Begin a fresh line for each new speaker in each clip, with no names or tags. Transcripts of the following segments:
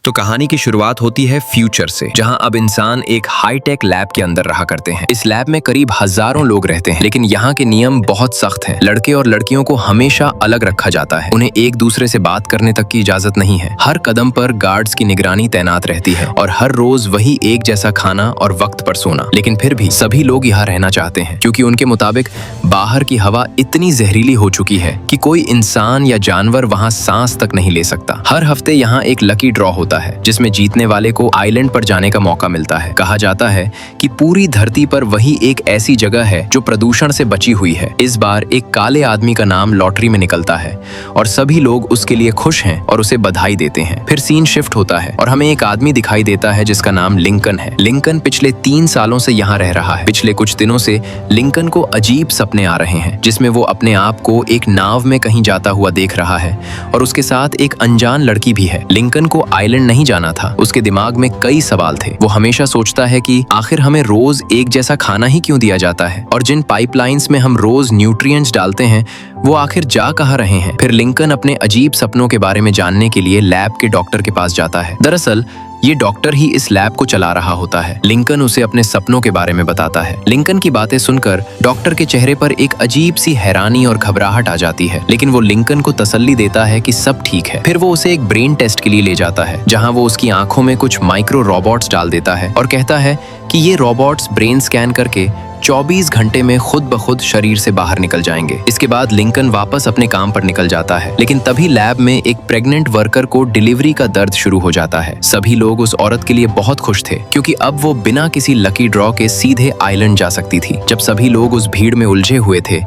तो कहानी की शुरुआत होती है फ्यूचर से, जहां अब इंसान एक हाईटेक लैब के अंदर रहा करते हैं। इस लैब में करीब हजारों लोग रहते हैं, लेकिन यहाँ के नियम बहुत सख्त हैं। लड़के और लड़कियों को हमेशा अलग रखा जाता है। उन्हें एक दूसरे से बात करने तक की इजाजत नहीं है। हर कदम पर गार्ड्स की निगरानी तैनात रहती है और हर रोज वही एक जैसा खाना और वक्त पर सोना। लेकिन फिर भी सभी लोग यहाँ रहना चाहते हैं, क्योंकि उनके मुताबिक बाहर की हवा इतनी जहरीली हो चुकी है कि कोई इंसान या जानवर वहाँ सांस तक नहीं ले सकता। हर हफ्ते यहाँ एक लकी ड्रॉ होता है, जिसमें जीतने वाले को आइलैंड पर जाने का मौका मिलता है। कहा जाता है कि पूरी धरती पर वही एक ऐसी जगह है जो प्रदूषण से बची हुई है। इस बार एक काले आदमी का नाम लॉटरी में निकलता है और सभी लोग उसके लिए खुश हैं और उसे बधाई देते हैं। फिर सीन शिफ्ट होता है और हमें एक आदमी दिखाई देता है जिसका नाम लिंकन है। लिंकन पिछले 3 सालों से यहाँ रह रहा है। पिछले कुछ दिनों से लिंकन को अजीब सपने आ रहे हैं, जिसमें वो अपने आप को एक नाव में कहीं जाता हुआ देख रहा है और उसके साथ एक अनजान लड़की भी है। लिंकन को आइलैंड नहीं जाना था। उसके दिमाग में कई सवाल थे। वो हमेशा सोचता है कि आखिर हमें रोज एक जैसा खाना ही क्यों दिया जाता है, और जिन पाइपलाइंस में हम रोज न्यूट्रिएंट्स डालते हैं वो आखिर जा कहाँ रहे हैं। फिर लिंकन अपने अजीब सपनों के बारे में जानने के लिए लैब के डॉक्टर के पास जाता है। दरअसल ये डॉक्टर ही इस लैब को चला रहा होता है। लिंकन उसे अपने सपनों के बारे में बताता है। लिंकन की बातें सुनकर डॉक्टर के चेहरे पर एक अजीब सी हैरानी और घबराहट आ जाती है, लेकिन वो लिंकन को तसल्ली देता है कि सब ठीक है। फिर वो उसे एक ब्रेन टेस्ट के लिए ले जाता है, जहां वो उसकी आंखों में कुछ माइक्रो रोबोट्स डाल देता है और कहता है कि ये रोबोट्स ब्रेन स्कैन करके 24 घंटे में खुद ब खुद शरीर से बाहर निकल जाएंगे। इसके बाद लिंकन वापस अपने काम पर निकल जाता है, लेकिन तभी लैब में एक प्रेग्नेंट वर्कर को डिलीवरी का दर्द शुरू हो जाता है। सभी लोग उस औरत के लिए बहुत खुश थे, क्योंकि अब वो बिना किसी लकी ड्रॉ के सीधे आइलैंड जा सकती थी। जब सभी लोग उस भीड़ में उलझे हुए थे,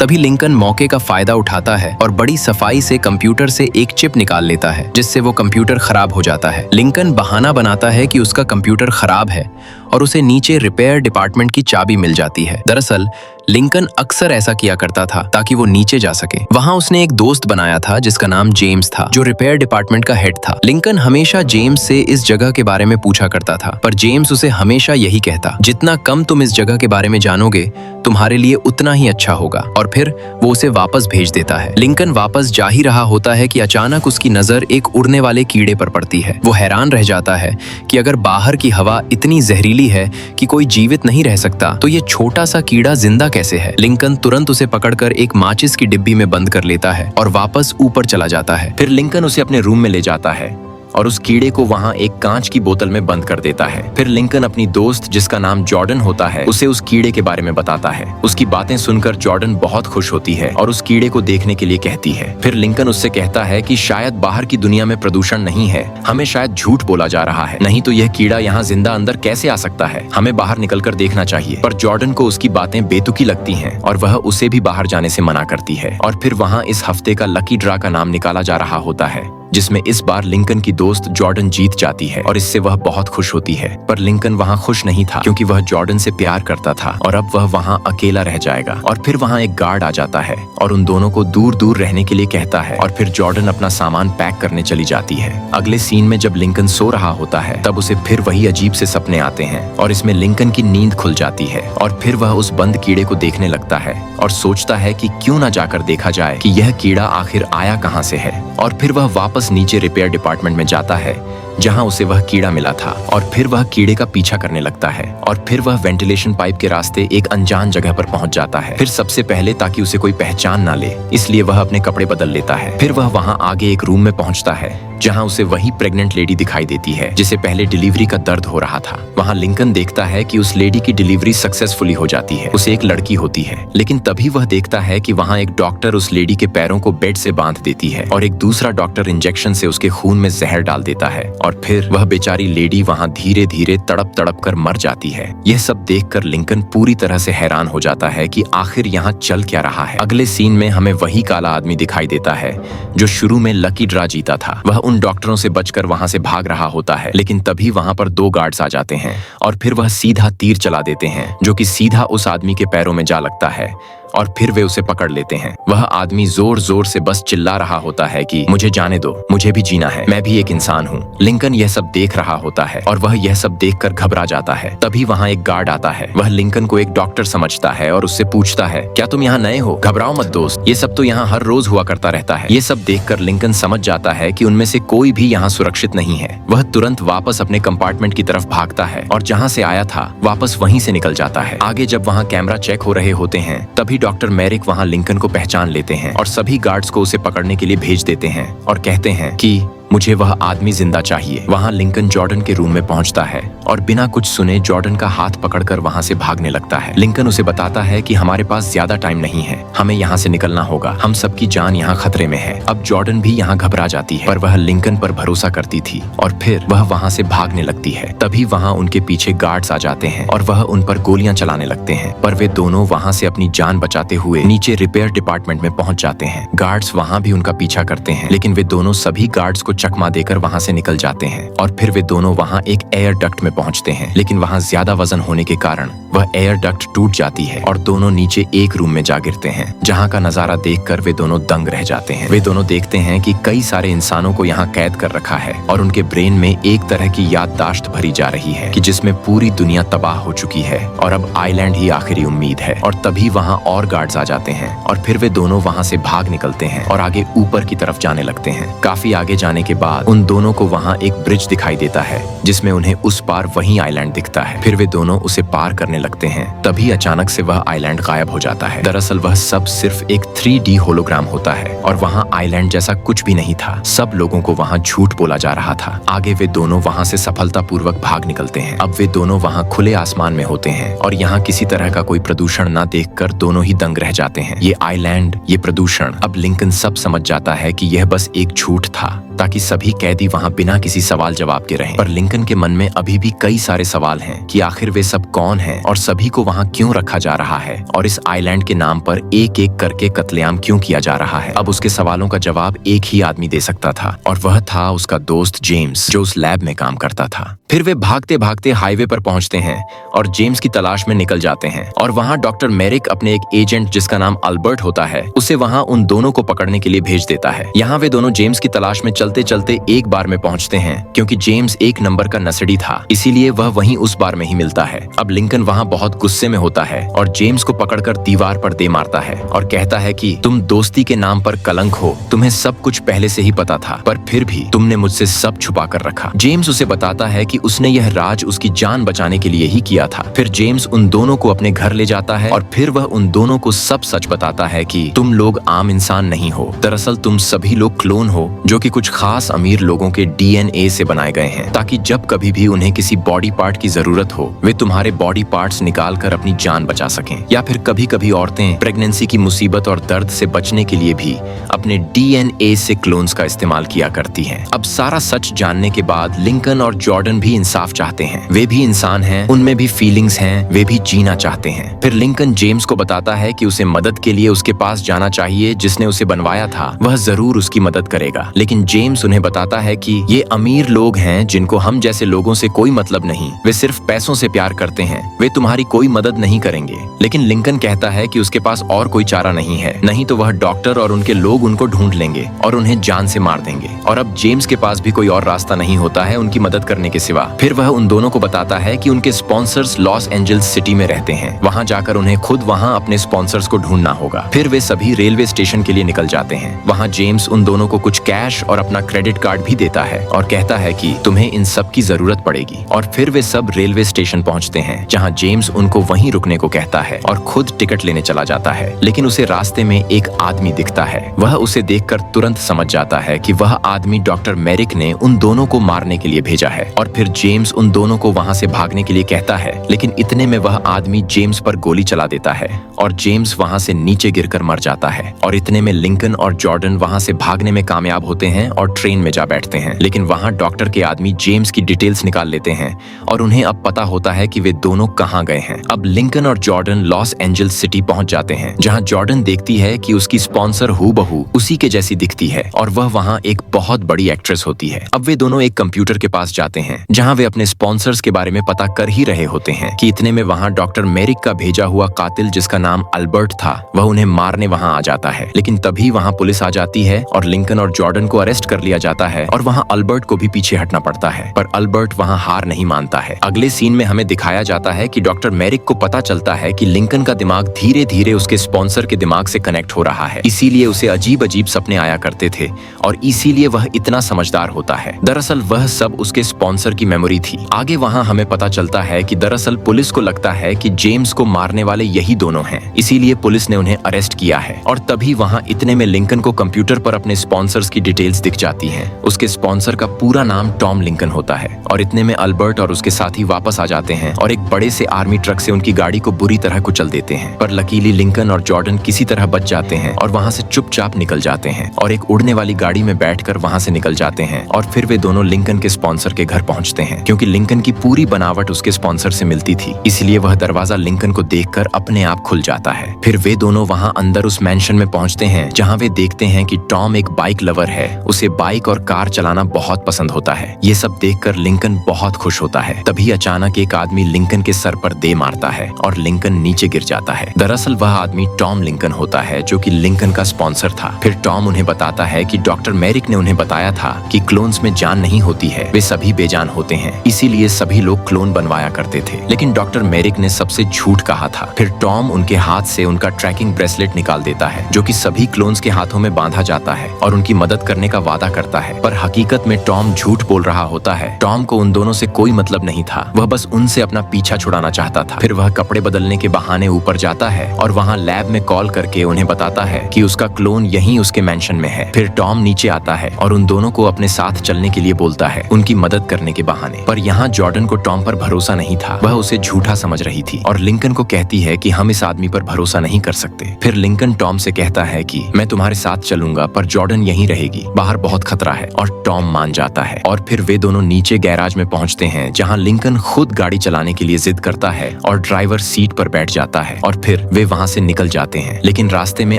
तभी लिंकन मौके का फायदा उठाता है और बड़ी सफाई से कंप्यूटर से एक चिप निकाल लेता है, जिससे वो कंप्यूटर खराब हो जाता है। लिंकन बहाना बनाता है कि उसका कंप्यूटर खराब है और उसे नीचे रिपेयर डिपार्टमेंट की चाबी मिल जाती है। दरअसल लिंकन अक्सर ऐसा किया करता था ताकि वो नीचे जा सके। वहाँ उसने एक दोस्त बनाया था जिसका नाम जेम्स था, जो रिपेयर डिपार्टमेंट का हेड था। लिंकन हमेशा जेम्स से इस जगह के बारे में पूछा करता था, पर जेम्स उसे हमेशा यही कहता, जितना कम तुम इस जगह के बारे में जानोगे तुम्हारे लिए उतना ही अच्छा होगा, और फिर वो उसे वापस भेज देता है। लिंकन वापस जा ही रहा होता है कि अचानक उसकी नजर एक उड़ने वाले कीड़े पर पड़ती है। वो हैरान रह जाता है कि अगर बाहर की हवा इतनी जहरीली है कि कोई जीवित नहीं रह सकता, तो ये छोटा सा कीड़ा जिंदा कैसे है। लिंकन तुरंत उसे पकड़कर एक माचिस की डिब्बी में बंद कर लेता है और वापस ऊपर चला जाता है। फिर लिंकन उसे अपने रूम में ले जाता है और उस कीड़े को वहाँ एक कांच की बोतल में बंद कर देता है। फिर लिंकन अपनी दोस्त, जिसका नाम जॉर्डन होता है, उसे उस कीड़े के बारे में बताता है। उसकी बातें सुनकर जॉर्डन बहुत खुश होती है और उस कीड़े को देखने के लिए कहती है। फिर लिंकन उससे कहता है कि शायद बाहर की दुनिया में प्रदूषण नहीं है, हमें शायद झूठ बोला जा रहा है, नहीं तो यह कीड़ा यहाँ जिंदा अंदर कैसे आ सकता है, हमें बाहर निकलकर देखना चाहिए। पर जॉर्डन को उसकी बातें बेतुकी लगती हैं और वह उसे भी बाहर जाने से मना करती है। और फिर वहाँ इस हफ्ते का लकी ड्रा का नाम निकाला जा रहा होता है, जिसमें इस बार लिंकन की दोस्त जॉर्डन जीत जाती है और इससे वह बहुत खुश होती है। पर लिंकन वहाँ खुश नहीं था, क्योंकि वह जॉर्डन से प्यार करता था और अब वह वहाँ अकेला रह जाएगा। और फिर वहाँ एक गार्ड आ जाता है और उन दोनों को दूर दूर रहने के लिए कहता है, और फिर जॉर्डन अपना सामान पैक करने चली जाती है। अगले सीन में जब लिंकन सो रहा होता है, तब उसे फिर वही अजीब से सपने आते हैं और इसमें लिंकन की नींद खुल जाती है। और फिर वह उस बंद कीड़े को देखने लगता है और सोचता है कि क्यों ना जाकर देखा जाए कि यह कीड़ा आखिर आया कहाँ से है। और फिर वह वापस नीचे रिपेयर डिपार्टमेंट में जाता है, जहां उसे वह कीड़ा मिला था, और फिर वह कीड़े का पीछा करने लगता है। और फिर वह वेंटिलेशन पाइप के रास्ते एक अनजान जगह पर पहुंच जाता है। फिर सबसे पहले, ताकि उसे कोई पहचान ना ले, इसलिए वह अपने कपड़े बदल लेता है। फिर वह वहां आगे एक रूम में पहुंचता है, जहां उसे वही प्रेग्नेंट लेडी दिखाई देती है जिसे पहले डिलीवरी का दर्द हो रहा था। वहां लिंकन देखता है कि उस लेडी की डिलीवरी सक्सेसफुली हो जाती है, उसे एक लड़की होती है। लेकिन तभी वह देखता है कि वहां एक डॉक्टर उस लेडी के पैरों को बेड से बांध देती है और एक दूसरा डॉक्टर इंजेक्शन से उसके खून में जहर डाल देता है, और फिर वह बेचारी लेडी वहां धीरे धीरे तड़प तड़प कर मर जाती है। यह सब देखकर लिंकन पूरी तरह से हैरान हो जाता है कि आखिर यहाँ चल क्या रहा है। अगले सीन में हमें वही काला आदमी दिखाई देता है जो शुरू में लकी ड्रा जीता था। वह उन डॉक्टरों से बचकर वहां से भाग रहा होता है, लेकिन तभी वहां पर 2 गार्ड्स आ जाते हैं और फिर वह सीधा तीर चला देते हैं, जो कि सीधा उस आदमी के पैरों में जा लगता है और फिर वे उसे पकड़ लेते हैं। वह आदमी जोर जोर से बस चिल्ला रहा होता है कि मुझे जाने दो, मुझे भी जीना है, मैं भी एक इंसान हूँ। लिंकन यह सब देख रहा होता है और वह यह सब देखकर घबरा जाता है। तभी वहाँ एक गार्ड आता है। वह लिंकन को एक डॉक्टर समझता है और उससे पूछता है, क्या तुम यहाँ नए हो? घबराओ मत दोस्त, ये सब तो यहाँ हर रोज हुआ करता रहता है। ये सब देखकर लिंकन समझ जाता है कि उनमें से कोई भी यहाँ सुरक्षित नहीं है। वह तुरंत वापस अपने कंपार्टमेंट की तरफ भागता है और जहाँ से आया था वापस वहीं से निकल जाता है। आगे जब वहाँ कैमरा चेक हो रहे होते हैं तभी डॉक्टर मैरिक वहाँ लिंकन को पहचान लेते हैं और सभी गार्ड्स को उसे पकड़ने के लिए भेज देते हैं और कहते हैं कि मुझे वह आदमी जिंदा चाहिए। वहाँ लिंकन जॉर्डन के रूम में पहुँचता है और बिना कुछ सुने जॉर्डन का हाथ पकड़कर वहाँ से भागने लगता है। लिंकन उसे बताता है कि हमारे पास ज्यादा टाइम नहीं है, हमें यहाँ से निकलना होगा, हम सबकी जान यहाँ खतरे में है। अब जॉर्डन भी यहाँ घबरा जाती है पर वह लिंकन पर भरोसा करती थी और फिर वह वहाँ से भागने लगती है। तभी वहाँ उनके पीछे गार्ड्स आ जाते हैं और वह उन पर गोलियां चलाने लगते हैं, पर वे दोनों वहाँ से अपनी जान बचाते हुए नीचे रिपेयर डिपार्टमेंट में पहुँच जाते हैं। गार्ड्स वहाँ भी उनका पीछा करते हैं लेकिन वे दोनों सभी गार्ड्स को चकमा देकर वहाँ से निकल जाते हैं और फिर वे दोनों वहाँ एक एयर डक्ट में पहुँचते हैं। लेकिन वहाँ ज्यादा वजन होने के कारण वह एयर डक्ट टूट जाती है और दोनों नीचे एक रूम में जा गिरते हैं, जहाँ का नजारा देखकर वे दोनों दंग रह जाते हैं। वे दोनों देखते हैं कि कई सारे इंसानों को यहाँ कैद कर रखा है और उनके ब्रेन में एक तरह की याददाश्त भरी जा रही है कि जिसमें पूरी दुनिया तबाह हो चुकी है और अब आइलैंड ही आखिरी उम्मीद है। और तभी वहाँ और गार्ड्स आ जाते हैं और फिर वे दोनों वहाँ से भाग निकलते हैं और आगे ऊपर की तरफ जाने लगते हैं। काफी आगे जाने के बाद उन दोनों को वहाँ एक ब्रिज दिखाई देता है जिसमें उन्हें उस पार वही आइलैंड दिखता है। फिर वे दोनों उसे पार करने लगते हैं। तभी अचानक से वह आइलैंड गायब हो जाता है। दरअसल वह सब सिर्फ एक 3D होलोग्राम होता है और वहाँ आइलैंड जैसा कुछ भी नहीं था। सब लोगों को वहाँ झूठ बोला जा रहा था। आगे वे दोनों वहाँ से सफलतापूर्वक भाग निकलते हैं। अब वे दोनों वहाँ खुले आसमान में होते हैं और यहाँ किसी तरह का कोई प्रदूषण न देखकर दोनों ही दंग रह जाते हैं। ये आइलैंड, ये प्रदूषण। अब लिंकन सब समझ जाता है कि यह बस एक झूठ था ताकि सभी कैदी वहाँ बिना किसी सवाल जवाब के रहें। पर लिंकन के मन में अभी भी कई सारे सवाल हैं कि आखिर वे सब कौन हैं और सभी को वहाँ क्यों रखा जा रहा है और इस आइलैंड के नाम पर एक एक करके कत्लेआम क्यों किया जा रहा है। अब उसके सवालों का जवाब एक ही आदमी दे सकता था और वह था उसका दोस्त जेम्स, जो उस लैब में काम करता था। फिर वे भागते भागते हाईवे पर पहुंचते हैं और जेम्स की तलाश में निकल जाते हैं और वहाँ डॉक्टर मैरिक अपने एक एजेंट जिसका नाम अल्बर्ट होता है उसे वहाँ उन दोनों को पकड़ने के लिए भेज देता है। यहाँ वे दोनों जेम्स की तलाश में चलते चलते एक बार में पहुंचते हैं क्योंकि जेम्स एक नंबर का नसड़ी था, इसीलिए वह वहीं उस बार में ही मिलता है। अब लिंकन वहाँ बहुत गुस्से में होता है और जेम्स को पकड़कर दीवार पर दे मारता है और कहता है कि तुम दोस्ती के नाम पर कलंक हो, तुम्हें सब कुछ पहले से ही पता था पर फिर भी तुमने मुझसे सब छुपा कर रखा। जेम्स उसे बताता है कि उसने यह राज उसकी जान बचाने के लिए ही किया था। फिर जेम्स उन दोनों को अपने घर ले जाता है और फिर वह उन दोनों को सब सच बताता है कि तुम लोग आम इंसान नहीं हो, दरअसल तुम सभी लोग क्लोन हो जो कि कुछ खास अमीर लोगों के DNA से बनाए गए हैं ताकि जब कभी भी उन्हें किसी बॉडी पार्ट की जरूरत हो वे तुम्हारे बॉडी पार्ट्स निकाल कर अपनी जान बचा सकें। या फिर कभी कभी औरतें प्रेगनेंसी की मुसीबत और दर्द से बचने के लिए भी अपने DNA से क्लोन्स का इस्तेमाल किया करती हैं। अब सारा सच जानने के बाद लिंकन और जॉर्डन भी इंसाफ चाहते हैं। वे भी इंसान हैं, उनमें भी फीलिंग्स हैं, वे भी जीना चाहते हैं। फिर लिंकन जेम्स को बताता है कि उसे मदद के लिए उसके पास जाना चाहिए, जिसने उसे बनवाया था वह जरूर उसकी मदद करेगा। लेकिन जेम्स उन्हें बताता है कि ये अमीर लोग हैं जिनको हम जैसे लोगों से कोई मतलब नहीं, वे सिर्फ पैसों से प्यार करते हैं, वे तुम्हारी कोई मदद नहीं करेंगे। लेकिन लिंकन कहता है कि उसके पास और कोई चारा नहीं है, नहीं तो वह डॉक्टर और उनके लोग उनको ढूंढ लेंगे और उन्हें जान से मार देंगे। और अब जेम्स के पास भी कोई और रास्ता नहीं होता है उनकी मदद करने के सिवा। फिर वह उन दोनों को बताता है कि उनके स्पॉन्सर्स लॉस एंजल्स सिटी में रहते हैं, वहाँ जाकर उन्हें खुद वहाँ अपने स्पॉन्सर्स को ढूंढना होगा। फिर वे सभी रेलवे स्टेशन के लिए निकल जाते हैं। वहाँ जेम्स उन दोनों को कुछ कैश और अपना क्रेडिट कार्ड भी देता है और कहता है कि तुम्हें इन सब की जरूरत पड़ेगी। और फिर वे सब रेलवे स्टेशन पहुँचते हैं जहाँ जेम्स उनको वहीं रुकने को कहता है और खुद टिकट लेने चला जाता है। लेकिन उसे रास्ते में एक आदमी दिखता है। वह उसे देखकर तुरंत समझ जाता है कि वह आदमी डॉक्टर मैरिक ने उन दोनों को मारने के लिए भेजा है। और फिर जेम्स उन दोनों को वहाँ से भागने के लिए कहता है, लेकिन इतने में वह आदमी जेम्स पर गोली चला देता है और जेम्स वहाँ से नीचे गिरकर मर जाता है। और इतने में लिंकन और जॉर्डन वहाँ से भागने में कामयाब होते हैं और ट्रेन में जा बैठते हैं। लेकिन वहाँ डॉक्टर के आदमी जेम्स की डिटेल्स निकाल लेते हैं और उन्हें अब पता होता है कि वे दोनों कहाँ गए हैं। अब लिंकन और जॉर्डन लॉस एंजल्स सिटी पहुंच जाते हैं, जहाँ जॉर्डन देखती है कि उसकी स्पॉन्सर हूबहू उसी के जैसी दिखती है और वह वहाँ एक बहुत बड़ी एक्ट्रेस होती है। अब वे दोनों एक कंप्यूटर के पास जाते हैं, जहाँ वे अपने स्पॉन्सर्स के बारे में पता कर ही रहे होते हैं कि इतने में वहाँ डॉक्टर मेरिक का भेजा हुआ कातिल, जिसका नाम अल्बर्ट था, वह उन्हें मारने वहाँ आ जाता है। लेकिन तभी वहाँ पुलिस आ जाती है और लिंकन और जॉर्डन को अरेस्ट कर लिया जाता है और वहाँ अल्बर्ट को भी पीछे हटना पड़ता है। पर अल्बर्ट वहाँ हार नहीं मानता है। अगले सीन में हमें दिखाया जाता है कि डॉक्टर मेरिक को पता चलता है कि लिंकन का दिमाग धीरे धीरे उसके स्पॉन्सर के दिमाग से कनेक्ट हो रहा है, इसीलिए उसे अजीब अजीब सपने आया करते थे और इसीलिए वह इतना समझदार होता है। दरअसल वह सब उसके स्पॉन्सर की मेमोरी थी। आगे वहाँ हमें पता चलता है कि दरअसल पुलिस को लगता है कि जेम्स को मारने वाले यही दोनों हैं, इसीलिए पुलिस ने उन्हें अरेस्ट किया है। और तभी वहाँ इतने में लिंकन को कंप्यूटर पर अपने स्पॉन्सर्स की डिटेल्स दिख जाती हैं। उसके स्पॉन्सर का पूरा नाम टॉम लिंकन होता है और इतने में अल्बर्ट और उसके साथी वापस आ जाते हैं और एक बड़े से आर्मी ट्रक से उनकी गाड़ी को बुरी तरह कुचल देते हैं। पर लकीली लिंकन और जॉर्डन किसी तरह बच जाते हैं और वहाँ से चुपचाप निकल जाते हैं और एक उड़ने वाली गाड़ी में बैठकर वहाँ से निकल जाते हैं। और फिर वे दोनों लिंकन के स्पॉन्सर के घर पहुँचते हैं। क्योंकि लिंकन की पूरी बनावट उसके स्पॉन्सर से मिलती थी, इसलिए वह दरवाजा लिंकन को देखकर अपने आप खुल जाता है। फिर वे दोनों वहाँ अंदर उस मैंशन में पहुँचते हैं, जहाँ वे देखते हैं कि टॉम एक बाइक लवर है, उसे बाइक और कार चलाना बहुत पसंद होता है। ये सब देखकर लिंकन बहुत खुश होता है। तभी अचानक एक आदमी लिंकन के सर पर दे मारता है और लिंकन नीचे गिर जाता है। दरअसल वह आदमी टॉम लिंकन होता है, जो कि लिंकन का स्पॉन्सर था। फिर टॉम उन्हें बताता है कि डॉक्टर मेरिक ने उन्हें बताया था कि क्लोन्स में जान नहीं होती है, वे सभी बेजान होते हैं, इसीलिए सभी लोग क्लोन बनवाया करते थे। लेकिन डॉक्टर मेरिक ने सबसे झूठ कहा था। फिर टॉम उनके हाथ से उनका ट्रैकिंग ब्रेसलेट निकाल देता है, जो कि सभी क्लोन्स के हाथों में बांधा जाता है और उनकी मदद करने का वादा करता है। पर हकीकत में टॉम झूठ बोल रहा होता है। टॉम को उन दोनों से कोई मतलब नहीं था, वह बस उनसे अपना पीछा छुड़ाना चाहता था। फिर वह कपड़े बदलने के बहाने ऊपर जाता है और वहाँ लैब में कॉल करके उन्हें बताता है कि उसका क्लोन यहीं उसके मैंशन में है। फिर टॉम नीचे आता है और उन दोनों को अपने साथ चलने के लिए बोलता है, उनकी मदद करने के बहाने। पर यहाँ जॉर्डन को टॉम पर भरोसा नहीं था, वह उसे झूठा समझ रही थी और लिंकन को कहती है कि हम इस आदमी पर भरोसा नहीं कर सकते। फिर लिंकन टॉम से कहता है कि मैं तुम्हारे साथ चलूंगा, पर जॉर्डन यहीं रहेगी, बाहर बहुत खतरा है। और टॉम मान जाता है और फिर वे दोनों नीचे गैराज में पहुंचते हैं, जहां लिंकन खुद गाड़ी चलाने के लिए जिद करता है और ड्राइवर सीट पर बैठ जाता है और फिर वे वहां से निकल जाते हैं। लेकिन रास्ते में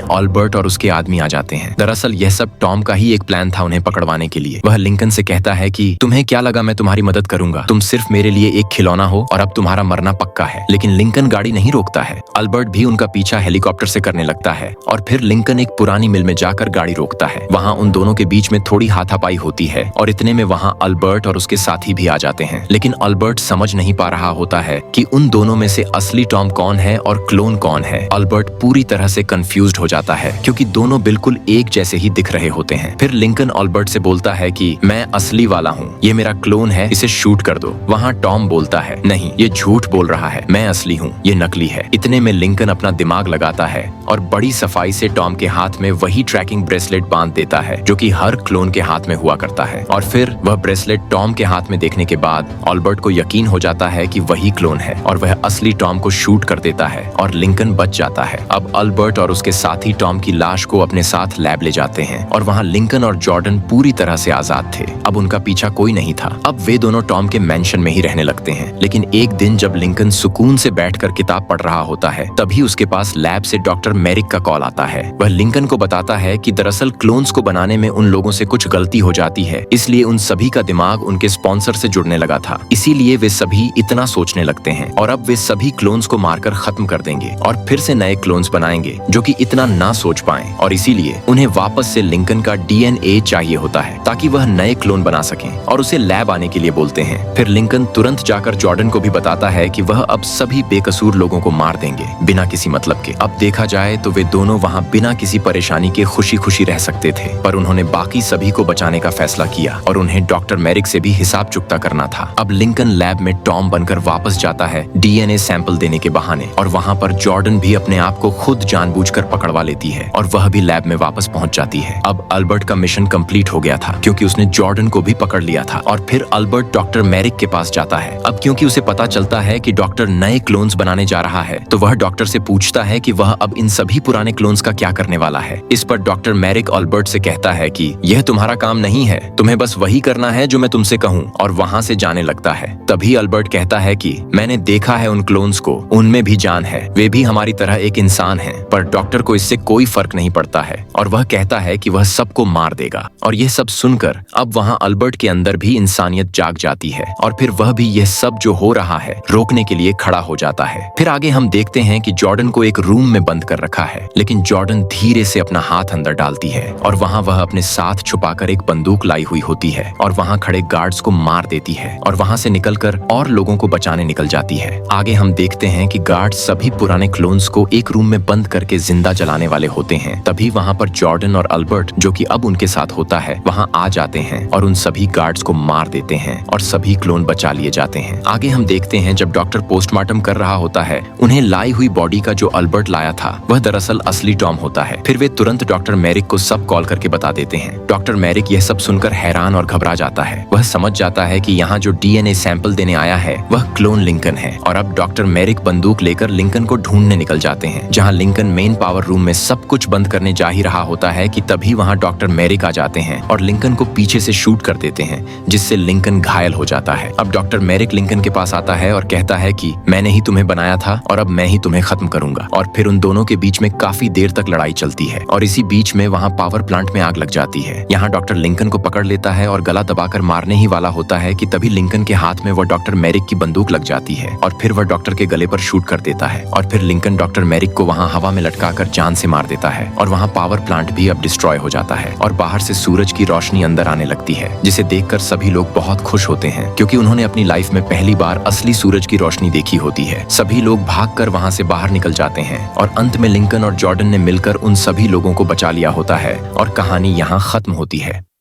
अल्बर्ट और उसके आदमी आ जाते हैं। दरअसल यह सब टॉम का ही एक प्लान था उन्हें पकड़वाने के लिए। वह लिंकन से कहता है कि तुम्हें क्या लगा मैं तुम्हारी मदद करूंगा, तुम सिर्फ मेरे लिए एक खिलौना हो और अब तुम्हारा मरना पक्का है। लेकिन लिंकन गाड़ी नहीं रोकता है। अल्बर्ट भी उनका पीछा हेलीकॉप्टर से करने लगता है और फिर लिंकन एक पुरानी मिल में जाकर गाड़ी रोकता है। वहाँ उन दोनों के बीच में थोड़ी हाथापाई होती है और इतने में वहाँ अल्बर्ट और उसके साथी भी आ जाते हैं। लेकिन अल्बर्ट समझ नहीं पा रहा होता है कि उन दोनों में से असली टॉम कौन है और क्लोन कौन है। अल्बर्ट पूरी तरह से कंफ्यूज्ड हो जाता है, क्योंकि दोनों बिल्कुल एक जैसे ही दिख रहे होते हैं। फिर लिंकन अल्बर्ट से बोलता है कि मैं असली वाला हूँ, ये मेरा क्लोन है, इसे शूट कर दो। वहाँ टॉम बोलता है, नहीं, ये झूठ बोल रहा है, मैं असली हूँ, ये नकली है। इतने में लिंकन अपना दिमाग लगाता है और बड़ी सफाई से टॉम के हाथ में वही ट्रैकिंग ब्रेसलेट बांध देता है, जो कि हर क्लोन के हाथ में हुआ करता है। और फिर वह ब्रेसलेट टॉम के हाथ में देखने के बाद अल्बर्ट को यकीन हो जाता है कि वही क्लोन है और वह असली टॉम को शूट कर देता है और लिंकन बच जाता है। अब अल्बर्ट और उसके साथी टॉम की लाश को अपने साथ लैब ले जाते हैं और वहाँ लिंकन और जॉर्डन पूरी तरह से आजाद थे। अब उनका पीछा कोई नहीं था। अब वे दोनों टॉम के मेंशन में ही रहने लगते हैं। लेकिन एक दिन जब लिंकन सुकून से बैठकर किताब पढ़ रहा होता है, तभी उसके पास लैब से डॉक्टर मेरिक का कॉल आता है। वह लिंकन को बताता है कि दरअसल क्लोन्स को बनाने में उन लोगों से कुछ गलती हो जाती है, इसलिए उन सभी का दिमाग उनके स्पॉन्सर से जुड़ने लगा था। इसीलिए वे सभी इतना सोचने लगते हैं और अब वे सभी क्लोन्स को मारकर खत्म कर देंगे और फिर से नए क्लोन्स बनाएंगे जो कि इतना ना सोच पाएं। और इसीलिए उन्हें वापस से लिंकन का डीएनए चाहिए होता है ताकि वह नए क्लोन बना सकें और उसे लैब आने के लिए बोलते हैं। फिर लिंकन तुरंत जाकर जॉर्डन को भी बताता है कि वह अब सभी बेकसूर लोगों को मार देंगे बिना किसी मतलब के। अब देखा जाए तो वे दोनों वहाँ बिना किसी परेशानी के खुशी खुशी रह सकते थे, पर उन्होंने बाकी सभी को बचाने का फैसला किया और उन्हें डॉक्टर मेरिक से भी हिसाब चुकता करना था। अब लिंकन लैब में टॉम बनकर वापस जाता है डीएनए सैंपल देने के बहाने और वहाँ पर जॉर्डन भी अपने आप को खुद जानबूझकर पकड़वा लेती है और वह भी लैब में वापस पहुंच जाती है। अब अल्बर्ट का मिशन कंप्लीट हो गया था, क्योंकि उसने जॉर्डन को भी पकड़ लिया था। और फिर अल्बर्ट डॉक्टर मेरिक के पास जाता है। अब क्योंकि उसे पता चलता है कि डॉक्टर नए क्लोन्स बनाने जा रहा है, तो वह डॉक्टर से पूछता है कि वह अब इन सभी सभी पुराने क्लोन्स का क्या करने वाला है। इस पर डॉक्टर मैरिक अल्बर्ट से कहता है कि यह तुम्हारा काम नहीं है, तुम्हें बस वही करना है जो मैं तुमसे कहूँ, और वहाँ से जाने लगता है। तभी अल्बर्ट कहता है कि मैंने देखा है उन क्लोन्स को, उनमें भी जान है, वे भी हमारी तरह एक इंसान हैं। पर डॉक्टर को इससे कोई फर्क नहीं पड़ता है और वह कहता है कि वह सबको मार देगा। और यह सब सुनकर अब वहाँ अल्बर्ट के अंदर भी इंसानियत जाग जाती है और फिर वह भी यह सब जो हो रहा है रोकने के लिए खड़ा हो जाता है। फिर आगे हम देखते हैं कि जॉर्डन को एक रूम में बंद कर रखा है, लेकिन जॉर्डन धीरे से अपना हाथ अंदर डालती है और वहाँ वह अपने साथ छुपाकर एक बंदूक लाई हुई होती है और वहाँ खड़े गार्ड्स को मार देती है और वहाँ से निकलकर और लोगों को बचाने निकल जाती है। आगे हम देखते हैं कि गार्ड्स सभी पुराने क्लोन्स को एक रूम में बंद करके जिंदा जलाने वाले होते हैं। तभी वहाँ पर जॉर्डन और अल्बर्ट, जो कि अब उनके साथ होता है, वहाँ आ जाते हैं और उन सभी गार्ड्स को मार देते हैं और सभी क्लोन बचा लिए जाते हैं। आगे हम देखते हैं जब डॉक्टर पोस्टमार्टम कर रहा होता है, उन्हें लाई हुई बॉडी का जो अल्बर्ट लाया था वह दरअसल असली टॉम होता है। फिर वे तुरंत डॉक्टर मैरिक को सब कॉल करके बता देते हैं। डॉक्टर मैरिक यह सब सुनकर हैरान और घबरा जाता है। वह समझ जाता है कि यहाँ जो डीएनए सैंपल देने आया है वह क्लोन लिंकन है और अब डॉक्टर मैरिक बंदूक लेकर लिंकन को ढूंढने निकल जाते हैं। जहाँ लिंकन मेन पावर रूम में सब कुछ बंद करने जा ही रहा होता है कि तभी वहाँ डॉक्टर मैरिक आ जाते हैं और लिंकन को पीछे से शूट कर देते हैं, जिससे लिंकन घायल हो जाता है। अब डॉक्टर मैरिक लिंकन के पास आता है और कहता है कि मैंने ही तुम्हें बनाया था और अब मैं ही तुम्हें खत्म करूंगा। और फिर उन दोनों के बीच में काफी देर तक लड़ाई चलती है और इसी बीच में वहाँ पावर प्लांट में आग लग जाती है। यहाँ डॉक्टर लिंकन को पकड़ लेता है और गला दबाकर मारने ही वाला होता है कि तभी लिंकन के हाथ में वह डॉक्टर मैरिक की बंदूक लग जाती है और फिर वह डॉक्टर के गले पर शूट कर देता है और फिर लिंकन डॉक्टर मैरिक को वहाँ हवा में लटकाकर जान से मार देता है और वहाँ पावर प्लांट भी अब डिस्ट्रॉय हो जाता है और बाहर से सूरज की रोशनी अंदर आने लगती है, जिसे देखकर सभी लोग बहुत खुश होते हैं क्योंकि उन्होंने अपनी लाइफ में पहली बार असली सूरज की रोशनी देखी होती है। सभी लोग भागकर वहाँ से बाहर निकल जाते हैं और अंत में लिंकन और जॉर्डन ने मिलकर उन सभी लोगों को बचा लिया होता है और कहानी यहाँ खत्म होती है।